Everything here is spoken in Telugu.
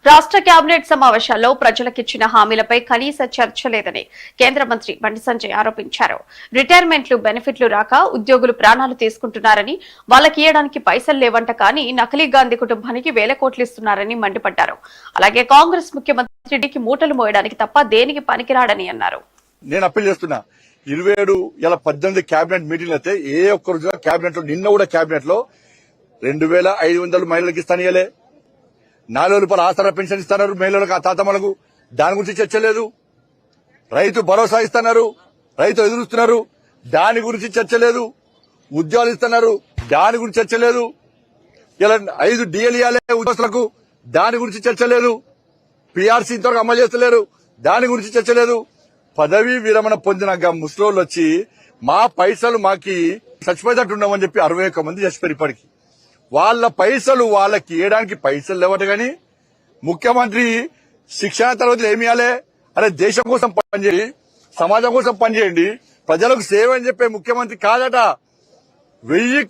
రాష్ట్ర కేబినెట్ సమావేశాల్లో ప్రజలకిచ్చిన హామీలపై కనీస చర్చ లేదని కేంద్ర మంత్రి బండి సంజయ్ ఆరోపించారు. రిటైర్మెంట్లు బెనిఫిట్లు రాక ఉద్యోగులు ప్రాణాలు తీసుకుంటున్నారని, వాళ్ళకి ఇయ్యడానికి పైసలు లేవంట కానీ నకిలీ గాంధీ కుటుంబానికి వేల కోట్లు ఇస్తున్నారని మండిపడ్డారు. అలాగే కాంగ్రెస్ ముఖ్యమంత్రికి మూటలు మోయడానికి తప్ప దేనికి పనికిరాడని అన్నారు. నేను అప్పీల్ చేస్తున్నా 27 ఇలా 18 కేబినెట్ మీటింగ్లు అయితే ఏ ఒక్క రోజు కేబినెట్ లో నిన్న కూడా కేబినెట్ లో 2500 మహిళలకు ఇస్తానియలే, 4 రూపాయల ఆసరా పెన్షన్ ఇస్తున్నారు మహిళలకు, ఆ తాతమ్మలకు. దాని గురించి చర్చ లేదు. రైతు భరోసా ఇస్తున్నారు, రైతు ఎదురుస్తున్నారు, దాని గురించి చర్చ లేదు. ఉద్యోగాలు ఇస్తున్నారు, దాని గురించి చర్చ లేదు. ఇలా 5 డిఎల్ ఇవ్వాలి ఉద్యోగస్తులకు, దాని గురించి చర్చ లేదు. పీఆర్సీ ఇంతవరకు అమలు చేస్తలేరు, దాని గురించి చర్చ లేదు. పదవీ విరమణ పొందిన ముసలోళ్ళు వచ్చి మా పైసలు మాకి చచ్చిపోయేటట్టున్నామని చెప్పి 61 మంది చచ్చిపోయారు. ఇప్పటికి వాళ్ళ పైసలు వాళ్ళకి ఇవ్వడానికి పైసలు లేవట. గాని ముఖ్యమంత్రి శిక్షణ తరగతులు ఏమి ఇవ్వాలి? అరే దేశం కోసం పనిచేయండి, సమాజం కోసం పనిచేయండి, ప్రజలకు సేవ అని చెప్పే ముఖ్యమంత్రి కాదట. 1000